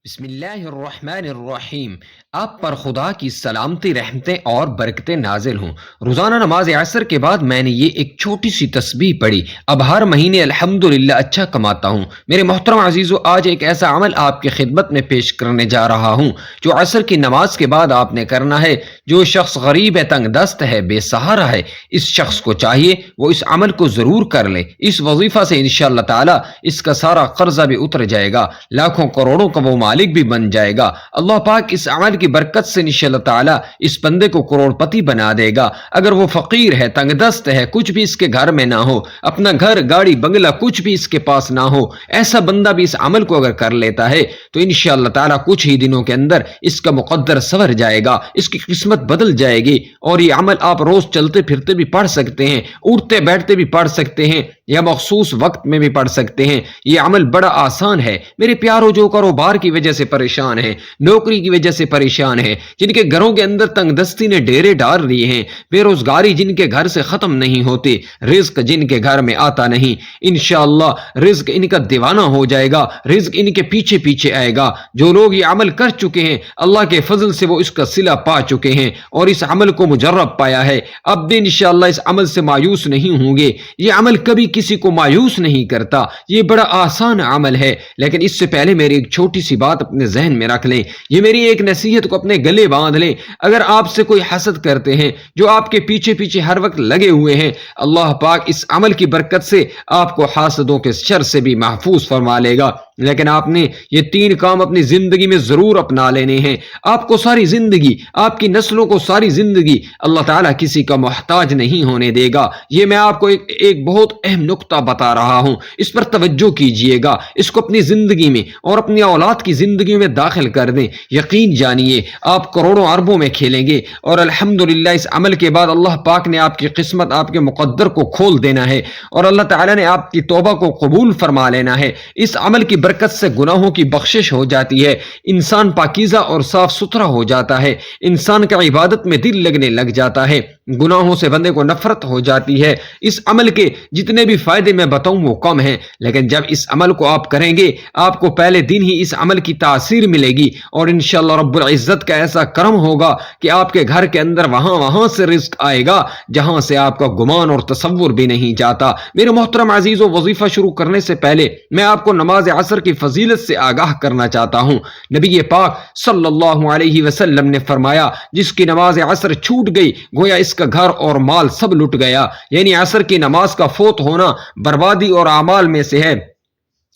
بسم اللہ الرحمن الرحیم۔ آپ پر خدا کی سلامتی، رحمتیں اور برکتیں نازل ہوں۔ روزانہ نماز عصر کے بعد میں نے یہ ایک چھوٹی سی تسبیح پڑھی۔ اب ہر مہینے الحمدللہ اچھا کماتا ہوں۔ میرے محترم عزیزو، آج ایک ایسا عمل آپ کی خدمت میں پیش کرنے جا رہا ہوں جو عصر کی نماز کے بعد آپ نے کرنا ہے۔ جو شخص غریب ہے، تنگ دست ہے، بے سہارا ہے، اس شخص کو چاہیے وہ اس عمل کو ضرور کر لے۔ اس وظیفہ سے انشاءاللہ تعالی اس کا سارا قرضہ بھی اتر جائے گا، لاکھوں کروڑوں کا وہ مالک بھی بن جائے گا۔ اللہ پاک اس عمل کی برکت سے انشاءاللہ تعالی اس بندے کو کروڑ پتی بنا دے گا۔ اگر وہ فقیر ہے، تنگ دست ہے، کچھ بھی اس کے گھر میں نہ ہو، اپنا گھر گاڑی بنگلہ کچھ بھی اس کے پاس نہ ہو، ایسا بندہ بھی اس عمل کو اگر کر لیتا ہے تو انشاءاللہ تعالی کچھ ہی دنوں کے اندر اس کا مقدر سنور جائے گا، اس کی قسمت بدل جائے گی۔ اور یہ عمل آپ روز چلتے پھرتے بھی پڑھ سکتے ہیں، اٹھتے بیٹھتے بھی پڑھ سکتے ہیں، یا مخصوص وقت میں بھی پڑھ سکتے ہیں۔ یہ عمل بڑا آسان ہے۔ میرے پیارو، جو کاروبار کی وجہ سے پریشان ہیں، نوکری کی وجہ سے پریشان ہیں، جن کے گھروں کے اندر تنگ دستی نے ڈیرے ڈال لیے ہیں، بے روزگاری جن کے گھر سے ختم نہیں ہوتی، رزق جن کے گھر میں آتا نہیں، انشاءاللہ رزق ان کا دیوانہ ہو جائے گا، رزق ان کے پیچھے پیچھے آئے گا۔ جو لوگ یہ عمل کر چکے ہیں، اللہ کے فضل سے وہ اس کا صلہ پا چکے ہیں اور اس عمل کو مجرب پایا ہے، اب بھی انشاءاللہ اس عمل سے مایوس نہیں ہوں گے۔ یہ عمل کبھی کسی کو مایوس نہیں کرتا، یہ بڑا آسان عمل ہے۔ لیکن اس سے پہلے میری ایک چھوٹی سی بات اپنے ذہن میں رکھ لیں، یہ میری ایک نصیحت کو اپنے گلے باندھ لیں۔ اگر آپ سے کوئی حسد کرتے ہیں، جو آپ کے پیچھے پیچھے ہر وقت لگے ہوئے ہیں، اللہ پاک اس عمل کی برکت سے آپ کو حاسدوں کے شر سے بھی محفوظ فرما لے گا۔ لیکن آپ نے یہ 3 کام اپنی زندگی میں ضرور اپنا لینے ہیں۔ آپ کو ساری زندگی، آپ کی نسلوں کو ساری زندگی اللہ تعالیٰ کسی کا محتاج نہیں ہونے دے گا۔ یہ میں آپ کو ایک بہت اہم نقطہ بتا رہا ہوں، اس پر توجہ کیجئے گا، اس کو اپنی زندگی میں اور اپنی اولاد کی زندگی میں داخل کر دیں۔ یقین جانیے آپ کروڑوں اربوں میں کھیلیں گے، اور الحمدللہ اس عمل کے بعد اللہ پاک نے آپ کی قسمت، آپ کے مقدر کو کھول دینا ہے، اور اللہ تعالیٰ نے آپ کی توبہ کو قبول فرما لینا ہے۔ اس عمل کی برکت سے گناہوں کی بخشش ہو جاتی ہے، انسان پاکیزہ اور صاف ستھرا ہو جاتا ہے، انسان کا عبادت میں دل لگنے لگ جاتا ہے، گناہوں سے بندے کو نفرت ہو جاتی ہے۔ اس عمل کے جتنے بھی فائدے میں بتاؤں وہ کم ہیں، لیکن جب اس عمل کو آپ کریں گے، آپ کو پہلے دن ہی اس عمل کی تاثیر ملے گی، اور انشاءاللہ رب العزت کا ایسا کرم ہوگا کہ آپ کے گھر کے اندر وہاں سے رزق آئے گا جہاں سے آپ کا گمان اور تصور بھی نہیں جاتا۔ میرے محترم عزیزو، وظیفہ شروع کرنے سے پہلے میں آپ کو نماز عصر کی فضیلت سے آگاہ کرنا چاہتا ہوں۔ نبی پاک صلی اللہ علیہ وسلم نے فرمایا، جس کی نماز عصر چھوٹ گئی گویا اس کا گھر اور مال سب لٹ گیا، یعنی عصر کی نماز کا فوت ہونا بربادی اور اعمال میں سے ہے۔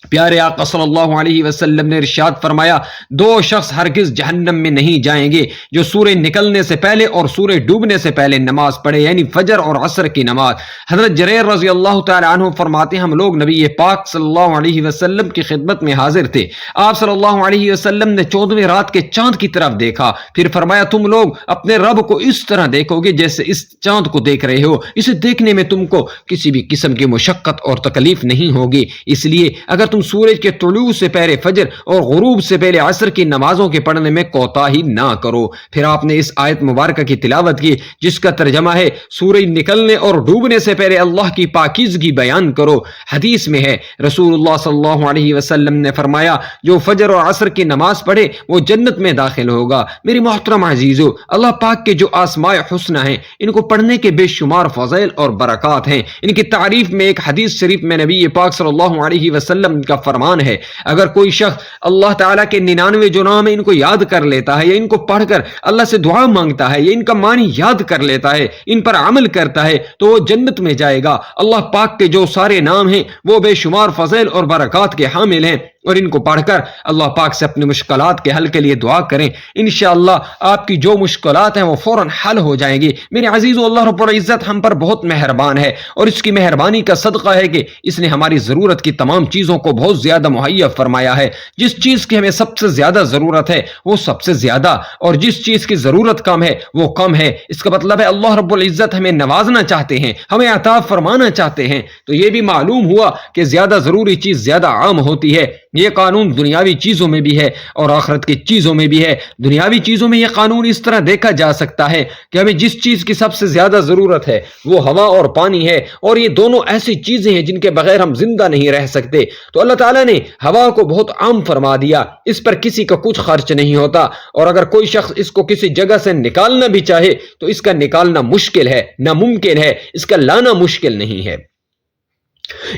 پیارے آقا صلی اللہ علیہ وسلم نے ارشاد فرمایا، 2 شخص ہرگز جہنم میں نہیں جائیں گے، جو سورج نکلنے سے پہلے اور سورج ڈوبنے سے پہلے نماز پڑھے، یعنی فجر اور عصر کی نماز۔ حضرت جریر رضی اللہ تعالی عنہ فرماتے ہیں، ہم لوگ نبی پاک صلی اللہ علیہ وسلم کی خدمت میں حاضر تھے۔ آپ صلی اللہ علیہ وسلم نے 14ویں رات کے چاند کی طرف دیکھا، پھر فرمایا، تم لوگ اپنے رب کو اس طرح دیکھو گے جیسے اس چاند کو دیکھ رہے ہو، اسے دیکھنے میں تم کو کسی بھی قسم کی مشقت اور تکلیف نہیں ہوگی۔ اس لیے اگر تم سورج کے طلوع سے پہلے فجر اور غروب سے پہلے عصر کی نمازوں کے پڑھنے میں کوتاہی نہ کرو۔ پھر آپ نے اس آیت مبارکہ کی تلاوت کی، جس کا ترجمہ ہے، سورج نکلنے اور ڈوبنے سے پہلے اللہ کی پاکیزگی بیان کرو۔ حدیث میں ہے، رسول اللہ صلی اللہ علیہ وسلم نے فرمایا، جو فجر اور عصر کی نماز پڑھے وہ جنت میں داخل ہوگا۔ میری محترم عزیزو، اللہ پاک کے جو اسماء حسنی ہیں، ان کو پڑھنے کے بے شمار فضائل اور برکات ہیں۔ ان کی تعریف میں ایک حدیث شریف میں نبی پاک صلی اللہ علیہ وسلم کا فرمان ہے، اگر کوئی شخص اللہ تعالیٰ کے 99 جو نام ہے ان کو یاد کر لیتا ہے، یا ان کو پڑھ کر اللہ سے دعا مانگتا ہے، یا ان کا معنی یاد کر لیتا ہے، ان پر عمل کرتا ہے، تو وہ جنت میں جائے گا۔ اللہ پاک کے جو سارے نام ہیں وہ بے شمار فضائل اور برکات کے حامل ہیں، اور ان کو پڑھ کر اللہ پاک سے اپنی مشکلات کے حل کے لیے دعا کریں، انشاءاللہ آپ کی جو مشکلات ہیں وہ فوراً حل ہو جائیں گی۔ میرے عزیزو، اللہ رب العزت ہم پر بہت مہربان ہے، اور اس کی مہربانی کا صدقہ ہے کہ اس نے ہماری ضرورت کی تمام چیزوں کو بہت زیادہ مہیا فرمایا ہے۔ جس چیز کی ہمیں سب سے زیادہ ضرورت ہے وہ سب سے زیادہ، اور جس چیز کی ضرورت کم ہے وہ کم ہے۔ اس کا مطلب ہے اللہ رب العزت ہمیں نوازنا چاہتے ہیں، ہمیں عطا فرمانا چاہتے ہیں، تو یہ بھی معلوم ہوا کہ زیادہ ضروری چیز زیادہ عام ہوتی ہے۔ یہ قانون دنیاوی چیزوں میں بھی ہے اور آخرت کی چیزوں میں بھی ہے۔ دنیاوی چیزوں میں یہ قانون اس طرح دیکھا جا سکتا ہے کہ ہمیں جس چیز کی سب سے زیادہ ضرورت ہے وہ ہوا اور پانی ہے، اور یہ دونوں ایسی چیزیں ہیں جن کے بغیر ہم زندہ نہیں رہ سکتے۔ تو اللہ تعالیٰ نے ہوا کو بہت عام فرما دیا، اس پر کسی کا کچھ خرچ نہیں ہوتا، اور اگر کوئی شخص اس کو کسی جگہ سے نکالنا بھی چاہے تو اس کا نکالنا مشکل ہے، ناممکن ہے، اس کا لانا مشکل نہیں ہے۔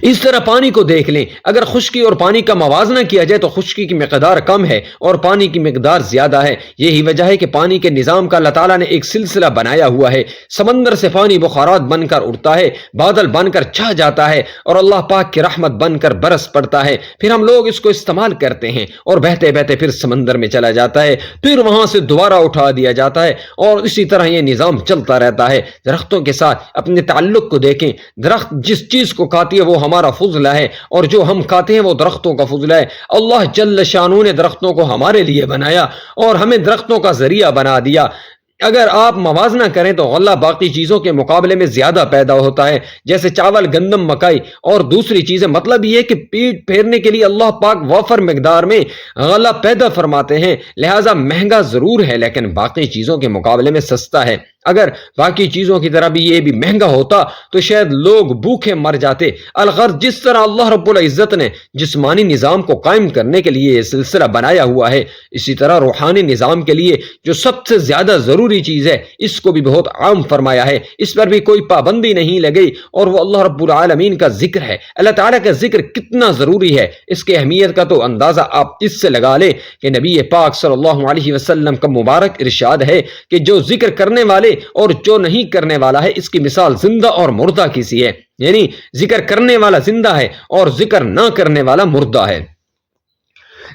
اس طرح پانی کو دیکھ لیں، اگر خشکی اور پانی کا موازنہ کیا جائے تو خشکی کی مقدار کم ہے اور پانی کی مقدار زیادہ ہے۔ یہی وجہ ہے کہ پانی کے نظام کا اللہ تعالیٰ نے ایک سلسلہ بنایا ہوا ہے۔ سمندر سے پانی بخارات بن کر اڑتا ہے، بادل بن کر چھا جاتا ہے اور اللہ پاک کی رحمت بن کر برس پڑتا ہے، پھر ہم لوگ اس کو استعمال کرتے ہیں اور بہتے بہتے پھر سمندر میں چلا جاتا ہے، پھر وہاں سے دوبارہ اٹھا دیا جاتا ہے، اور اسی طرح یہ نظام چلتا رہتا ہے۔ درختوں کے ساتھ اپنے تعلق کو دیکھیں، درخت جس چیز کو کھاتی ہے وہ ہمارا فضلہ ہے، اور جو ہم کھاتے ہیں وہ درختوں کا فضلہ ہے۔ اللہ جل شانہ نے درختوں کو ہمارے لیے بنایا اور ہمیں درختوں کا ذریعہ بنا دیا۔ اگر آپ موازنہ کریں تو غلہ باقی چیزوں کے مقابلے میں زیادہ پیدا ہوتا ہے، جیسے چاول، گندم، مکئی اور دوسری چیزیں۔ مطلب یہ کہ پیٹ پھیرنے کے لیے اللہ پاک وافر مقدار میں غلہ پیدا فرماتے ہیں، لہٰذا مہنگا ضرور ہے لیکن باقی چیزوں کے مقابلے میں سستا ہے۔ اگر باقی چیزوں کی طرح بھی یہ بھی مہنگا ہوتا تو شاید لوگ بھوکے مر جاتے۔ الغرض جس طرح اللہ رب العزت نے جسمانی نظام کو قائم کرنے کے لیے یہ سلسلہ بنایا ہوا ہے، اسی طرح روحانی نظام کے لیے جو سب سے زیادہ ضروری چیز ہے اس کو بھی بہت عام فرمایا ہے، اس پر بھی کوئی پابندی نہیں لگئی، اور وہ اللہ رب العالمین کا ذکر ہے۔ اللہ تعالیٰ کا ذکر کتنا ضروری ہے اس کی اہمیت کا تو اندازہ آپ اس سے لگا لیں کہ نبی پاک صلی اللہ علیہ وسلم کا مبارک ارشاد ہے کہ جو ذکر کرنے والے اور جو نہیں کرنے والا ہے اس کی مثال زندہ اور مردہ کی سی ہے، یعنی ذکر کرنے والا زندہ ہے اور ذکر نہ کرنے والا مردہ ہے۔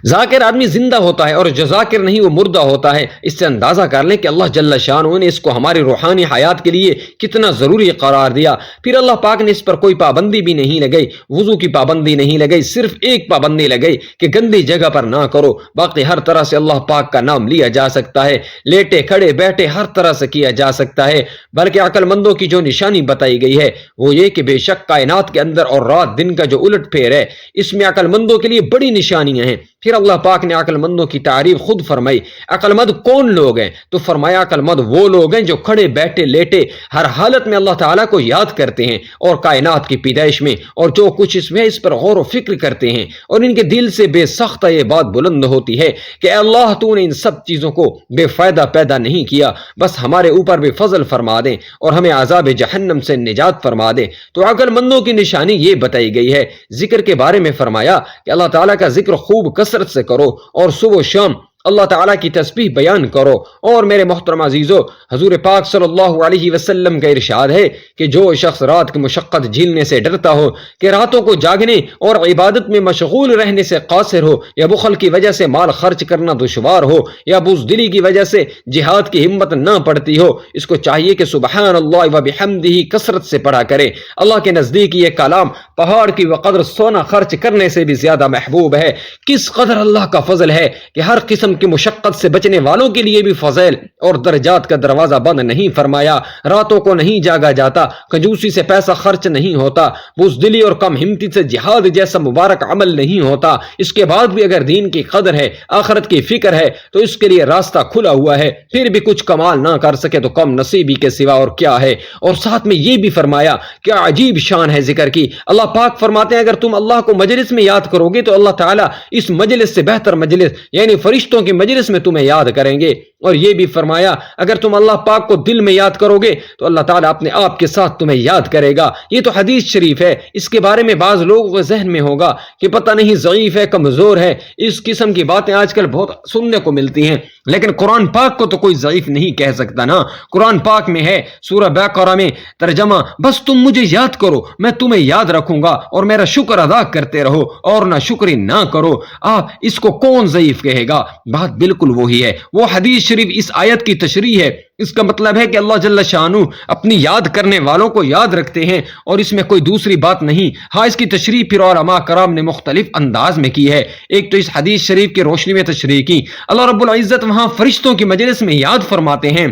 ذاکر آدمی زندہ ہوتا ہے اور جو ذاکر نہیں وہ مردہ ہوتا ہے۔ اس سے اندازہ کر لیں کہ اللہ جل شانہ نے اس کو ہماری روحانی حیات کے لیے کتنا ضروری قرار دیا۔ پھر اللہ پاک نے اس پر کوئی پابندی بھی نہیں لگئی، وضو کی پابندی نہیں لگئی، صرف ایک پابندی لگئی کہ گندی جگہ پر نہ کرو، باقی ہر طرح سے اللہ پاک کا نام لیا جا سکتا ہے، لیٹے کھڑے بیٹھے ہر طرح سے کیا جا سکتا ہے۔ بلکہ عقل مندوں کی جو نشانی بتائی گئی ہے وہ یہ کہ بے شک کائنات کے اندر اور رات دن کا جو الٹ پھیر ہے اس میں عقل مندوں کے لیے بڑی نشانیاں ہیں۔ پھر اللہ پاک نے عقل مندوں کی تعریف خود فرمائی۔ عقل مند کون لوگ ہیں؟ تو فرمایا عقل مند وہ لوگ ہیں جو کھڑے بیٹھے لیٹے ہر حالت میں اللہ تعالیٰ کو یاد کرتے ہیں اور کائنات کی پیدائش میں اور جو کچھ اس میں اس پر غور و فکر کرتے ہیں، اور ان کے دل سے بے سختہ یہ بات بلند ہوتی ہے کہ اے اللہ تو نے ان سب چیزوں کو بے فائدہ پیدا نہیں کیا، بس ہمارے اوپر بھی فضل فرما دیں اور ہمیں عذاب جہنم سے نجات فرما دیں۔ تو عقل مندوں کی نشانی یہ بتائی گئی ہے۔ ذکر کے بارے میں فرمایا کہ اللہ تعالیٰ کا ذکر خوب کثرت سے کرو اور صبح و شام اللہ تعالیٰ کی تسبیح بیان کرو۔ اور میرے محترم عزیزو، حضور پاک صلی اللہ علیہ وسلم کا ارشاد ہے کہ جو شخص رات کی مشقت جھیلنے سے ڈرتا ہو، کہ راتوں کو جاگنے اور عبادت میں مشغول رہنے سے قاصر ہو، یا بخل کی وجہ سے مال خرچ کرنا دشوار ہو، یا بزدلی کی وجہ سے جہاد کی ہمت نہ پڑتی ہو، اس کو چاہیے کہ سبحان اللہ و بحمدہ کثرت سے پڑھا کرے۔ اللہ کے نزدیک یہ کلام پہاڑ کی وقدر سونا خرچ کرنے سے بھی زیادہ محبوب ہے۔ کس قدر اللہ کا فضل ہے کہ ہر قسم کی مشقت سے بچنے والوں کے لیے بھی فضائل اور درجات کا دروازہ بند نہیں فرمایا۔ راتوں کو نہیں جاگا جاتا، کنجوسی سے پیسہ خرچ نہیں ہوتا، بزدلی اور کم ہمتی سے جہاد جیسا مبارک عمل نہیں ہوتا۔ اس کے بعد بھی اگر دین کی قدر ہے، آخرت کی فکر ہے تو اس کے لیے راستہ کھلا ہوا ہے۔ پھر بھی کچھ کمال نہ کر سکے تو کم نصیبی کے سوا اور کیا ہے۔ اور ساتھ میں یہ بھی فرمایا کہ عجیب شان ہے ذکر کی۔ اللہ پاک فرماتے ہیں اگر تم اللہ کو مجلس میں یاد کرو گے تو اللہ تعالیٰ اس مجلس سے بہتر مجلس یعنی فرشتوں کی مجلس میں تمہیں یاد کریں گے۔ اور یہ بھی فرمایا اگر تم اللہ پاک کو دل میں یاد کرو گے تو اللہ تعالیٰ اپنے آپ کے ساتھ تمہیں یاد کرے گا۔ یہ تو حدیث شریف ہے۔ اس کے بارے میں بعض لوگوں کے ذہن میں ہوگا کہ پتہ نہیں ضعیف ہے، کمزور ہے، اس قسم کی باتیں آج کل بہت سننے کو ملتی ہیں، لیکن قرآن پاک کو تو کوئی ضعیف نہیں کہہ سکتا نا۔ قرآن پاک میں ہے سورہ بقرہ میں ترجمہ، بس تم مجھے یاد کرو میں تمہیں یاد رکھوں گا اور میرا شکر ادا کرتے رہو اور نہ شکری نہ کرو۔ آپ اس کو کون ضعیف کہے گا؟ بات بالکل وہی ہے۔ وہ حدیث شریف اس آیت کی تشریح ہے۔ اس کا مطلب ہے کہ اللہ جل شانہ اپنی یاد کرنے والوں کو یاد رکھتے ہیں اور اس میں کوئی دوسری بات نہیں۔ ہاں اس کی تشریح پھر علماء کرام نے مختلف انداز میں کی ہے۔ ایک تو اس حدیث شریف کی روشنی میں تشریح کی، اللہ رب العزت وہاں فرشتوں کی مجلس میں یاد فرماتے ہیں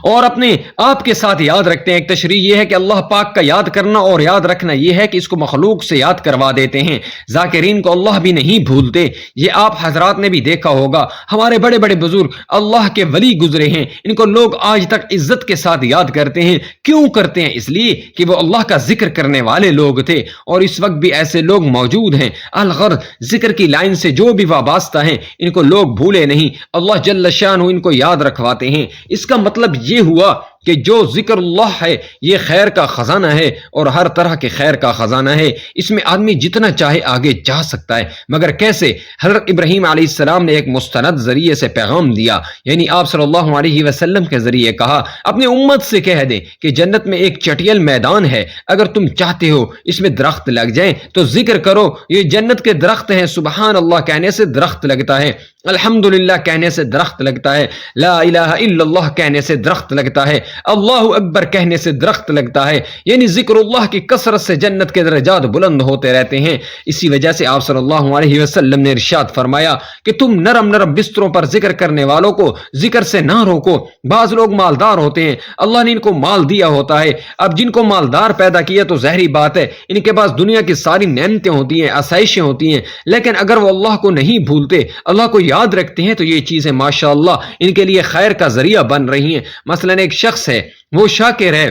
اور اپنے آپ کے ساتھ یاد رکھتے ہیں۔ ایک تشریح یہ ہے کہ اللہ پاک کا یاد کرنا اور یاد رکھنا یہ ہے کہ اس کو مخلوق سے یاد کروا دیتے ہیں۔ ذاکرین کو اللہ بھی نہیں بھولتے۔ یہ آپ حضرات نے بھی دیکھا ہوگا، ہمارے بڑے بڑے بزرگ اللہ کے ولی گزرے ہیں، ان کو لوگ آج تک عزت کے ساتھ یاد کرتے ہیں۔ کیوں کرتے ہیں؟ اس لیے کہ وہ اللہ کا ذکر کرنے والے لوگ تھے، اور اس وقت بھی ایسے لوگ موجود ہیں۔ الغرض ذکر کی لائن سے جو بھی وابستہ ہیں ان کو لوگ بھولے نہیں، اللہ جل شانہ ان کو یاد رکھواتے ہیں۔ اس کا مطلب یہ ہوا کہ جو ذکر اللہ ہے یہ خیر کا خزانہ ہے، اور ہر طرح کے خیر کا خزانہ ہے۔ اس میں آدمی جتنا چاہے آگے جا سکتا ہے، مگر کیسے؟ حضرت ابراہیم علیہ السلام نے ایک مستند ذریعے سے پیغام دیا، یعنی آپ صلی اللہ علیہ وسلم کے ذریعے کہا، اپنی امت سے کہہ دیں کہ جنت میں ایک چٹیل میدان ہے، اگر تم چاہتے ہو اس میں درخت لگ جائیں تو ذکر کرو، یہ جنت کے درخت ہیں، سبحان اللہ کہنے سے درخت لگتا ہے، الحمدللہ کہنے سے درخت لگتا ہے، لا الہ الا اللہ کہنے سے درخت لگتا ہے، اللہ اکبر کہنے سے درخت لگتا ہے، یعنی ذکر اللہ کی کثرت سے جنت کے درجات بلند ہوتے رہتے ہیں۔ اسی وجہ سے آپ صلی اللہ علیہ وسلم نے ارشاد فرمایا کہ تم نرم نرم بستروں پر ذکر کرنے والوں کو ذکر سے نہ روکو۔ بعض لوگ مالدار ہوتے ہیں، اللہ نے ان کو مال دیا ہوتا ہے، اب جن کو مالدار پیدا کیا تو ظاہری بات ہے ان کے پاس دنیا کی ساری نعمتیں ہوتی ہیں، آسائشیں ہوتی ہیں، لیکن اگر وہ اللہ کو نہیں بھولتے، اللہ کو یاد رکھتے ہیں تو یہ چیزیں ماشاءاللہ ان کے لیے خیر کا ذریعہ بن رہی ہیں۔ مثلا ایک شخص ہے، وہ شاکر ہے،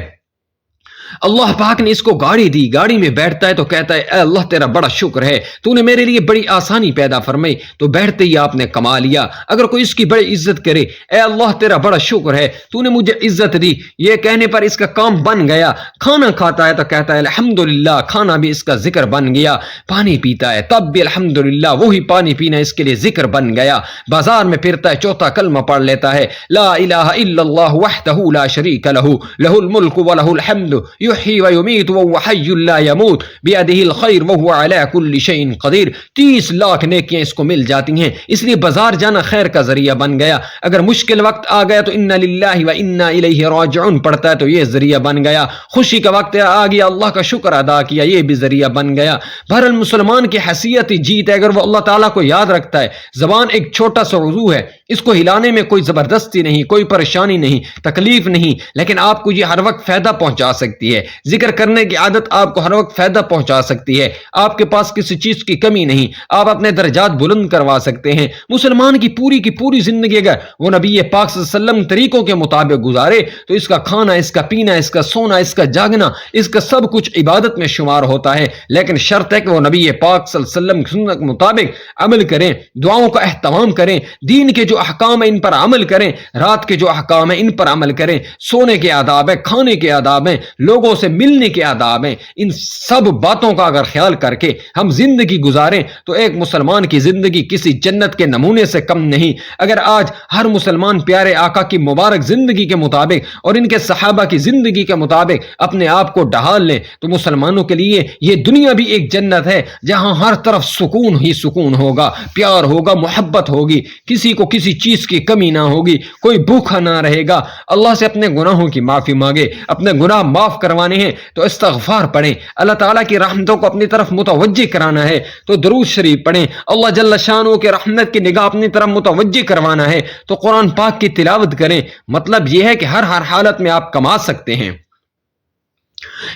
اللہ پاک نے اس کو گاڑی دی، گاڑی میں بیٹھتا ہے تو کہتا ہے اے اللہ تیرا بڑا شکر ہے، تو نے میرے لیے بڑی آسانی پیدا فرمائی، تو بیٹھتے ہی آپ نے کما لیا۔ اگر کوئی اس کی بڑی عزت کرے، اے اللہ تیرا بڑا شکر ہے، تو نے مجھے عزت دی، یہ کہنے پر اس کا کام بن گیا۔ کھانا کھاتا ہے تو کہتا ہے الحمدللہ، کھانا بھی اس کا ذکر بن گیا۔ پانی پیتا ہے تب بھی الحمدللہ، وہی پانی پینا اس کے لیے ذکر بن گیا۔ بازار میں پھرتا ہے، چوتھا کلمہ پڑھ لیتا ہے، لا الہ الا اللہ وحدہ لا شریک لہ، لہ الملک ولہ الحمد یحیی و یمیت وہو حی لا یموت بیدہ الخیر وہو علی کل شیء قدیر۔ 30 لاکھ نیکیاں اس کو مل جاتی ہیں، اس لیے بازار جانا خیر کا ذریعہ بن گیا۔ اگر مشکل وقت آ گیا تو انا للہ و انا الیہ راجعون پڑھتا ہے تو یہ ذریعہ بن گیا۔ خوشی کا وقت آ گیا، اللہ کا شکر ادا کیا، یہ بھی ذریعہ بن گیا۔ بہرحال مسلمان کی حیثیت جیت ہے اگر وہ اللہ تعالیٰ کو یاد رکھتا ہے۔ زبان ایک چھوٹا سا عضو ہے، اس کو ہلانے میں کوئی زبردستی نہیں، کوئی پریشانی نہیں، تکلیف نہیں، لیکن آپ کو یہ ہر وقت فائدہ پہنچا سکتی ہے۔ ذکر کرنے کی عادت آپ کو ہر وقت فائدہ پہنچا سکتی ہے۔ آپ کے پاس کسی چیز کی کمی نہیں، آپ اپنے درجات بلند کروا سکتے ہیں۔ مسلمان کی پوری زندگی اگر وہ نبی پاک صلی اللہ علیہ وسلم طریقوں کے مطابق گزارے تو اس کا کھانا، اس کا پینا، اس کا سونا، اس کا جاگنا، اس کا سب کچھ عبادت میں شمار ہوتا ہے، لیکن شرط ہے کہ وہ نبی پاک صلی اللہ علیہ وسلم کی سنت کے مطابق عمل کریں، دعاؤں کا اہتمام کریں، دین کے جو احکام ہیں ان پر عمل کریں، رات کے جو احکام ہیں ان پر عمل کریں، سونے کے آداب ہیں، کھانے کے آداب ہیں، لوگوں سے ملنے کے آداب ہیں، ان سب باتوں کا اگر خیال کر کے ہم زندگی گزاریں تو ایک مسلمان کی زندگی کسی جنت کے نمونے سے کم نہیں۔ اگر آج ہر مسلمان پیارے آقا کی مبارک زندگی کے مطابق اور ان کے صحابہ کی زندگی کے مطابق اپنے آپ کو ڈھال لیں تو مسلمانوں کے لیے یہ دنیا بھی ایک جنت ہے جہاں ہر طرف سکون ہی سکون ہوگا، پیار ہوگا، محبت ہوگی، کسی کو کسی چیز کی کمی نہ ہوگی، کوئی بھوکا نہ رہے گا۔ اللہ سے اپنے گناہوں کی معافی مانگے، اپنے گناہ معاف کروانے ہیں تو استغفار پڑھیں، اللہ تعالیٰ کی رحمتوں کو اپنی طرف متوجہ کرانا ہے تو درود شریف پڑھیں، اللہ جل شانہ کے رحمت کی نگاہ اپنی طرف متوجہ کروانا ہے تو قرآن پاک کی تلاوت کریں۔ مطلب یہ ہے کہ ہر حالت میں آپ کما سکتے ہیں۔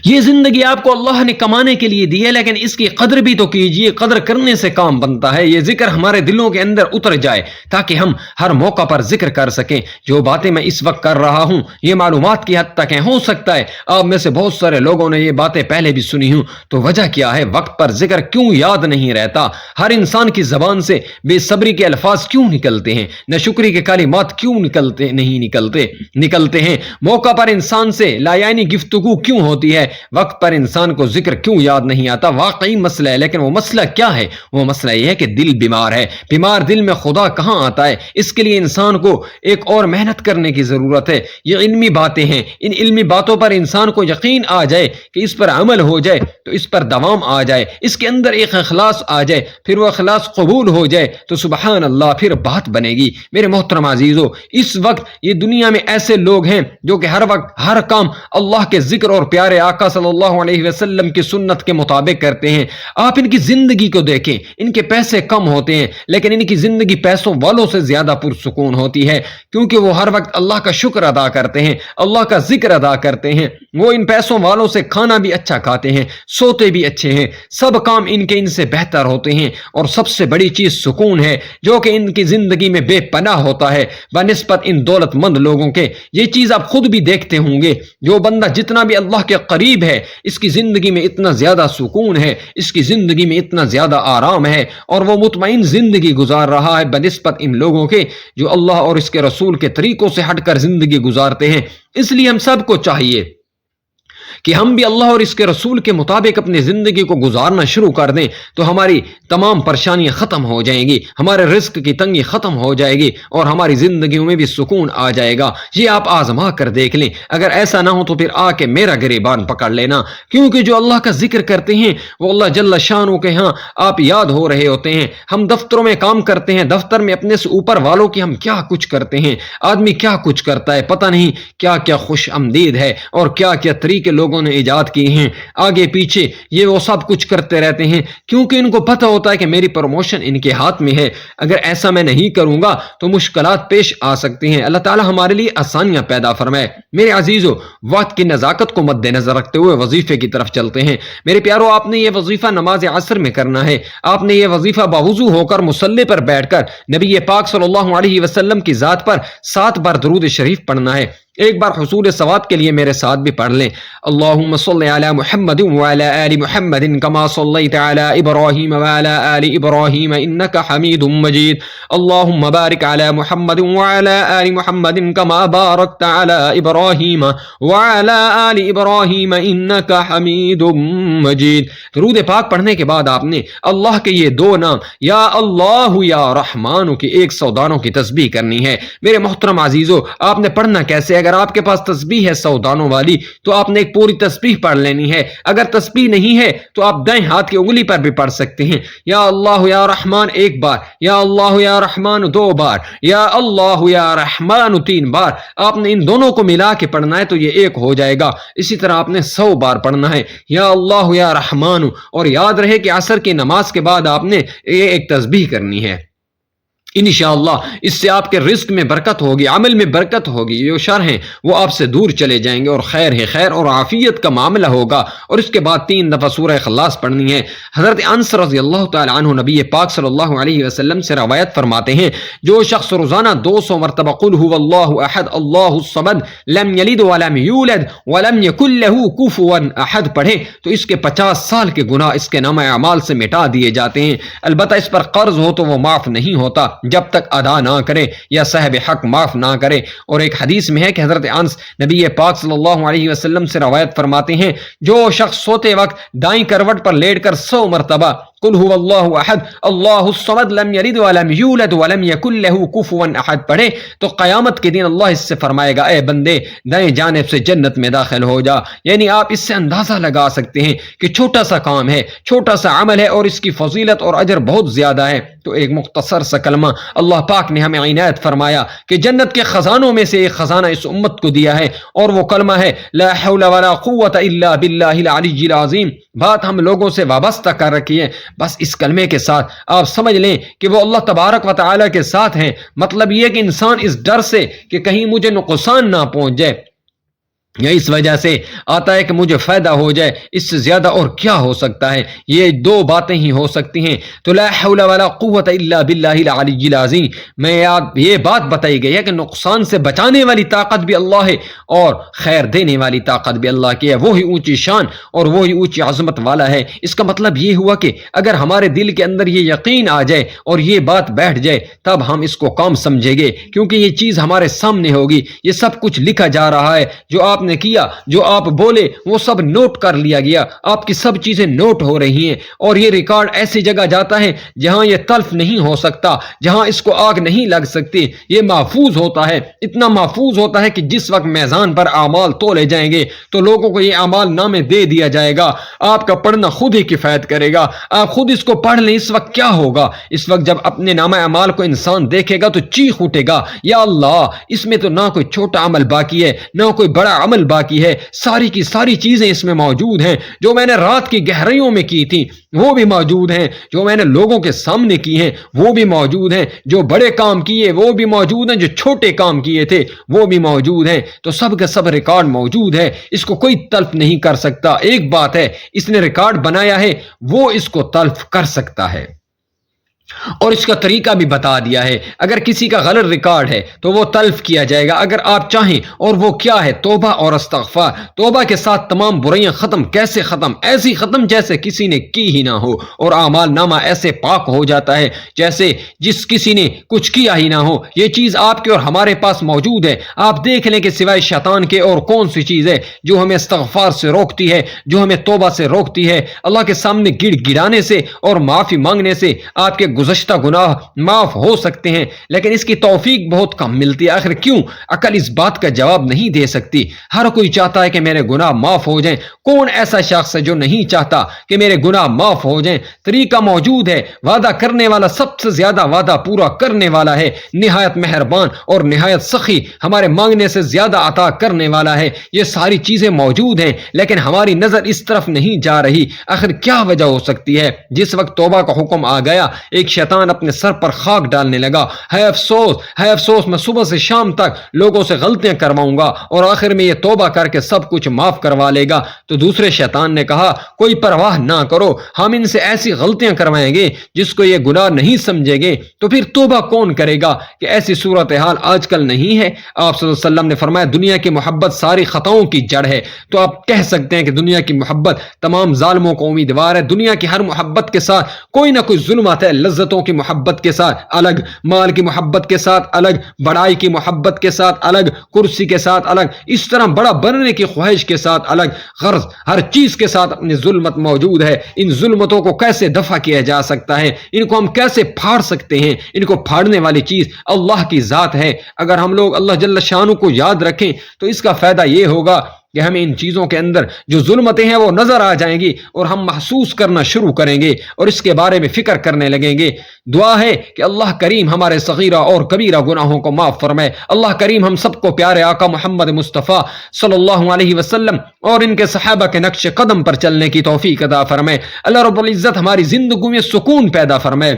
یہ زندگی آپ کو اللہ نے کمانے کے لیے دی ہے، لیکن اس کی قدر بھی تو کیجئے، قدر کرنے سے کام بنتا ہے۔ یہ ذکر ہمارے دلوں کے اندر اتر جائے تاکہ ہم ہر موقع پر ذکر کر سکیں۔ جو باتیں میں اس وقت کر رہا ہوں یہ معلومات کی حد تک ہیں، ہو سکتا ہے آپ میں سے بہت سارے لوگوں نے یہ باتیں پہلے بھی سنی ہوں، تو وجہ کیا ہے؟ وقت پر ذکر کیوں یاد نہیں رہتا؟ ہر انسان کی زبان سے بے صبری کے الفاظ کیوں نکلتے ہیں؟ ناشکری کے کلمات کیوں نکلتے ہیں؟ موقع پر انسان سے لایعنی گفتگو کیوں ہوتی ہے؟ وقت پر انسان کو ذکر کیوں یاد نہیں آتا؟ واقعی مسئلہ ہے، لیکن وہ مسئلہ کیا ہے؟ وہ مسئلہ یہ ہے کہ دل بیمار ہے۔ بیمار دل میں خدا کہاں آتا ہے؟ اس کے لیے انسان کو ایک اور محنت کرنے کی ضرورت ہے۔ یہ علمی باتیں ہیں، ان علمی باتوں پر انسان کو یقین آ جائے کہ اس پر عمل ہو جائے تو اس پر دوام آ جائے، اس کے اندر ایک اخلاص آ جائے، پھر وہ اخلاص قبول ہو جائے تو سبحان اللہ پھر بات بنے گی۔ میرے محترم عزیزو، اس وقت یہ دنیا میں ایسے لوگ ہیں جو کہ ہر وقت ہر کام اللہ کے ذکر اور پیار پیارے آقا صلی اللہ علیہ وسلم کی سنت کے مطابق کرتے ہیں. آپ ان کی زندگی کو دیکھیں, ان کے پیسے کم ہوتے ہیں لیکن ان کی زندگی پیسوں والوں سے زیادہ پرسکون ہوتی ہے, کیونکہ وہ ہر وقت اللہ کا شکر ادا کرتے ہیں, اللہ کا ذکر ادا کرتے ہیں. وہ ان پیسوں والوں سے کھانا بھی اچھا کھاتے ہیں, سوتے بھی اچھے ہیں, سب کام ان سے بہتر ہوتے ہیں. اور سب سے بڑی چیز سکون ہے جو کہ ان کی زندگی میں بے پناہ ہوتا ہے بنسبت ان دولت مند لوگوں کے. یہ چیز آپ خود بھی دیکھتے ہوں گے, جو بندہ جتنا بھی اللہ کے قریب ہے اس کی زندگی میں اتنا زیادہ سکون ہے, اس کی زندگی میں اتنا زیادہ آرام ہے, اور وہ مطمئن زندگی گزار رہا ہے بنسبت ان لوگوں کے جو اللہ اور اس کے رسول کے طریقوں سے ہٹ کر زندگی گزارتے ہیں. اس لیے ہم سب کو چاہیے کہ ہم بھی اللہ اور اس کے رسول کے مطابق اپنی زندگی کو گزارنا شروع کر دیں, تو ہماری تمام پریشانیاں ختم ہو جائیں گی, ہمارے رزق کی تنگی ختم ہو جائے گی, اور ہماری زندگیوں میں بھی سکون آ جائے گا. یہ آپ آزما کر دیکھ لیں. اگر ایسا نہ ہو تو پھر آ کے میرا گریبان پکڑ لینا, کیونکہ جو اللہ کا ذکر کرتے ہیں وہ اللہ جل شانہ کے ہاں آپ یاد ہو رہے ہوتے ہیں. ہم دفتروں میں کام کرتے ہیں, دفتر میں اپنے سے اوپر والوں کی ہم کیا کچھ کرتے ہیں, آدمی کیا کچھ کرتا ہے, پتہ نہیں کیا کیا خوش آمدید ہے اور کیا کیا طریقے لوگوں نے ایجاد کیے ہیں, آگے پیچھے یہ وہ سب کچھ کرتے رہتے ہیں, کیونکہ ان کو پتہ ہوتا ہے کہ میری پروموشن ان کے ہاتھ میں ہے. اگر ایسا میں نہیں کروں گا تو مشکلات پیش آ سکتی ہیں. اللہ تعالی ہمارے لیے آسانیاں پیدا فرمائے. میرے عزیزو, وقت کی نزاکت کو مد نظر رکھتے ہوئے وظیفے کی طرف چلتے ہیں. میرے پیارو, آپ نے یہ وظیفہ نماز عصر میں کرنا ہے. آپ نے یہ وظیفہ باوضو ہو کر مصلی پر بیٹھ کر نبی پاک صلی اللہ علیہ وسلم کی ذات پر 7 بار درود شریف پڑھنا ہے. ایک بار حصول ثواب کے لیے میرے ساتھ بھی پڑھ لیں. اللہم صلی علی محمد وعلی آل محمد کما صلیت علی ابراہیم وعلی آل ابراہیم انکا حمید مجید. اللہم بارک علی محمد وعلی آل محمد کما بارکت علی ابراہیم وعلی آل ابراہیم انکا حمید مجید. درود پاک پڑھنے کے بعد آپ نے اللہ کے یہ 2 نام یا اللہ یا رحمان کی 100 دانوں کی تسبیح کرنی ہے. میرے محترم عزیزو, آپ نے پڑھنا کیسے؟ اگر آپ کے پاس تسبیح ہے 100 دانوں والی تو آپ نے ایک پوری تسبیح پڑھ لینی ہے. اگر تسبیح نہیں ہے تو آپ دائیں ہاتھ کی انگلی پر بھی پڑھ سکتے ہیں. یا اللہ یا رحمان 1 بار, یا اللہ یا رحمان 2 بار, یا اللہ یا رحمان 3 بار. آپ نے ان دونوں کو ملا کے پڑھنا ہے تو یہ 1 ہو جائے گا. اسی طرح آپ نے 100 بار پڑھنا ہے یا اللہ یا رحمان. اور یاد رہے کہ عصر کی نماز کے بعد آپ نے یہ ایک تسبیح کرنی ہے. انشاءاللہ اس سے آپ کے رزق میں برکت ہوگی, عمل میں برکت ہوگی, جو شر ہیں وہ آپ سے دور چلے جائیں گے, اور خیر ہے, خیر اور عافیت کا معاملہ ہوگا. اور اس کے بعد 3 دفعہ سورہ اخلاص پڑھنی ہے. حضرت انس رضی اللہ تعالی عنہ نبی پاک صلی اللہ علیہ وسلم سے روایت فرماتے ہیں, جو شخص روزانہ 200 مرتبہ قل هو اللہ احد اللہ الصمد لم یلد ولم یولد ولم یکن له کفوا احد پڑھے تو اس کے 50 سال کے گناہ اس کے نامہ اعمال سے مٹا دیے جاتے ہیں. البتہ اس پر قرض ہو تو وہ معاف نہیں ہوتا جب تک ادا نہ کرے یا صاحب حق معاف نہ کرے. اور ایک حدیث میں ہے کہ حضرت انس نبی پاک صلی اللہ علیہ وسلم سے روایت فرماتے ہیں, جو شخص سوتے وقت دائیں کروٹ پر لیٹ کر 100 مرتبہ قل هو اللہ احد اللہ الصمد لم یلد ولم یولد ولم یکن له کفوا احد پڑھے تو قیامت کے دن اللہ اس سے فرمائے گا, اے بندے دائیں جانب سے جنت میں داخل ہو جا. یعنی آپ اس سے اندازہ لگا سکتے ہیں کہ چھوٹا سا کام ہے, چھوٹا سا عمل ہے, اور اس کی فضیلت اور اجر بہت زیادہ ہے. تو ایک مختصر سا کلمہ اللہ پاک نے ہمیں عنایت فرمایا کہ جنت کے خزانوں میں سے ایک خزانہ اس امت کو دیا ہے, اور وہ کلمہ ہے لا حول ولا قوت الا باللہ العلی العظیم. بات ہم لوگوں سے وابستہ کر رکھی ہے. بس اس کلمے کے ساتھ آپ سمجھ لیں کہ وہ اللہ تبارک و تعالی کے ساتھ ہیں. مطلب یہ کہ انسان اس ڈر سے کہ کہیں مجھے نقصان نہ پہنچ جائے یا اس وجہ سے آتا ہے کہ مجھے فائدہ ہو جائے, اس سے زیادہ اور کیا ہو سکتا ہے؟ یہ 2 باتیں ہی ہو سکتی ہیں. تو لا حول ولا قوت الا باللہ العلی العظیم میں یہ بات بتائی گئی ہے کہ نقصان سے بچانے والی طاقت بھی اللہ ہے اور خیر دینے والی طاقت بھی اللہ کی ہے. وہی اونچی شان اور وہی اونچی عظمت والا ہے. اس کا مطلب یہ ہوا کہ اگر ہمارے دل کے اندر یہ یقین آ جائے اور یہ بات بیٹھ جائے تب ہم اس کو کام سمجھیں گے, کیونکہ یہ چیز ہمارے سامنے ہوگی. یہ سب کچھ لکھا جا رہا ہے, جو آپ نے کیا, جو آپ بولے وہ سب نوٹ کر لیا گیا. آپ کی سب چیزیں نوٹ ہو رہی ہیں, اور یہ ریکارڈ ایسی جگہ جاتا ہے جہاں یہ تلف نہیں ہو سکتا, جہاں اس کو آگ نہیں لگ سکتی. یہ محفوظ ہوتا ہے, اتنا محفوظ ہوتا ہے کہ جس وقت میزان پر اعمال تولے جائیں گے تو لوگوں کو یہ اعمال نامے دے دیا جائے گا. آپ کا پڑھنا خود ہی کفایت کرے گا. آپ خود اس کو پڑھ لیں. اس وقت کیا ہوگا؟ اس وقت جب اپنے نامہ اعمال کو انسان دیکھے گا تو چیخ اٹھے گا, یا اللہ اس میں تو نہ کوئی چھوٹا عمل باقی ہے, نہ کوئی بڑا عمل باقی ہے، ساری کی ساری چیزیں اس میں موجود ہیں، جو میں نے رات کی گہرائیوں میں کی تھی وہ بھی موجود ہیں، جو میں نے لوگوں کے سامنے کی ہیں وہ بھی موجود ہیں، جو بڑے کام کیے وہ بھی موجود ہیں، جو چھوٹے کام کیے تھے وہ بھی موجود ہیں، تو سب کا سب ریکارڈ موجود ہے، اس کو کوئی تلف نہیں کر سکتا۔ ایک بات ہے، اس نے ریکارڈ بنایا ہے، وہ اس کو تلف کر سکتا ہے، اور اس کا طریقہ بھی بتا دیا ہے۔ اگر کسی کا غلط ریکارڈ ہے تو وہ تلف کیا جائے گا اگر آپ چاہیں، اور وہ کیا ہے؟ توبہ اور استغفار۔ توبہ کے ساتھ تمام برائیاں ختم، کیسے ختم؟ ایسی ختم جیسے کسی نے کی ہی نہ ہو، اور اعمال نامہ ایسے پاک ہو جاتا ہے جیسے جس کسی نے کچھ کیا ہی نہ ہو۔ یہ چیز آپ کے اور ہمارے پاس موجود ہے۔ آپ دیکھ لیں کہ سوائے شیطان کے اور کون سی چیز ہے جو ہمیں استغفار سے روکتی ہے، جو ہمیں توبہ سے روکتی ہے، اللہ کے سامنے گڑ گڑانے سے اور معافی مانگنے سے۔ آپ کے گزشتہ گناہ معاف ہو سکتے ہیں، لیکن اس کی توفیق بہت کم ملتی ہے۔ آخر کیوں؟ عقل اس بات کا جواب نہیں دے سکتی۔ ہر کوئی چاہتا ہے کہ میرے گناہ معاف ہو جائیں۔ کون ایسا شخص ہے جو نہیں چاہتا کہ میرے گناہ معاف ہو جائیں؟ طریقہ موجود ہے، وعدہ کرنے والا سب سے زیادہ وعدہ پورا کرنے والا ہے، نہایت مہربان اور نہایت سخی، ہمارے مانگنے سے زیادہ عطا کرنے والا ہے۔ یہ ساری چیزیں موجود ہیں، لیکن ہماری نظر اس طرف نہیں جا رہی۔ آخر کیا وجہ ہو سکتی ہے؟ جس وقت توبہ کا حکم آ گیا، ایک شیطان اپنے سر پر خاک ڈالنے لگا۔ ہے افسوس، میں صبح سے شام تک لوگوں سے غلطیاں کرواؤں گا اور آخر میں یہ توبہ کر کے سب کچھ معاف کروا لے گا۔ تو دوسرے شیطان نے کہا، کوئی پرواہ نہ کرو، ہم ان سے ایسی غلطیاں کروائیں گے جس کو یہ گناہ نہیں سمجھیں گے، تو پھر توبہ کون کرے گا؟ کہ ایسی صورتحال آج کل نہیں ہے۔ آپ صلی اللہ علیہ وسلم نے فرمایا، دنیا کی محبت ساری خطاؤں کی جڑ ہے۔ تو آپ کہہ سکتے ہیں کہ دنیا کی محبت تمام ظالموں کو امیدوار ہے۔ دنیا کی ہر محبت کے ساتھ کوئی نہ کوئی ظلمت ہے۔ لذتوں کی محبت کے ساتھ الگ، مال کی محبت کے ساتھ الگ، بڑائی کی محبت کے ساتھ الگ، کرسی کے ساتھ الگ، اس طرح بڑا بننے کی خواہش کے ساتھ الگ، غرض ہر چیز کے ساتھ اپنی ظلمت موجود ہے۔ ان ظلمتوں کو کیسے دفع کیا جا سکتا ہے؟ ان کو ہم کیسے پھاڑ سکتے ہیں؟ ان کو پھاڑنے والی چیز اللہ کی ذات ہے۔ اگر ہم لوگ اللہ جل شانہ کو یاد رکھیں تو اس کا فائدہ یہ ہوگا کہ ہمیں ان چیزوں کے اندر جو ظلمتیں ہیں وہ نظر آ جائیں گی، اور ہم محسوس کرنا شروع کریں گے اور اس کے بارے میں فکر کرنے لگیں گے۔ دعا ہے کہ اللہ کریم ہمارے صغیرہ اور کبیرہ گناہوں کو معاف فرمائے۔ اللہ کریم ہم سب کو پیارے آقا محمد مصطفیٰ صلی اللہ علیہ وسلم اور ان کے صحابہ کے نقش قدم پر چلنے کی توفیق عطا فرمائے۔ اللہ رب العزت ہماری زندگی میں سکون پیدا فرمائے،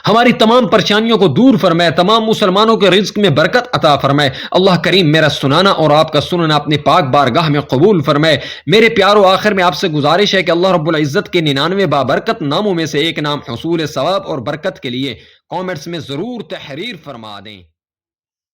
ہماری تمام پریشانیوں کو دور فرمائے، تمام مسلمانوں کے رزق میں برکت عطا فرمائے۔ اللہ کریم میرا سنانا اور آپ کا سننا اپنے پاک بارگاہ میں قبول فرمائے۔ میرے پیارو، آخر میں آپ سے گزارش ہے کہ اللہ رب العزت کے 99 بابرکت ناموں میں سے ایک نام حصول ثواب اور برکت کے لیے کامنٹس میں ضرور تحریر فرما دیں۔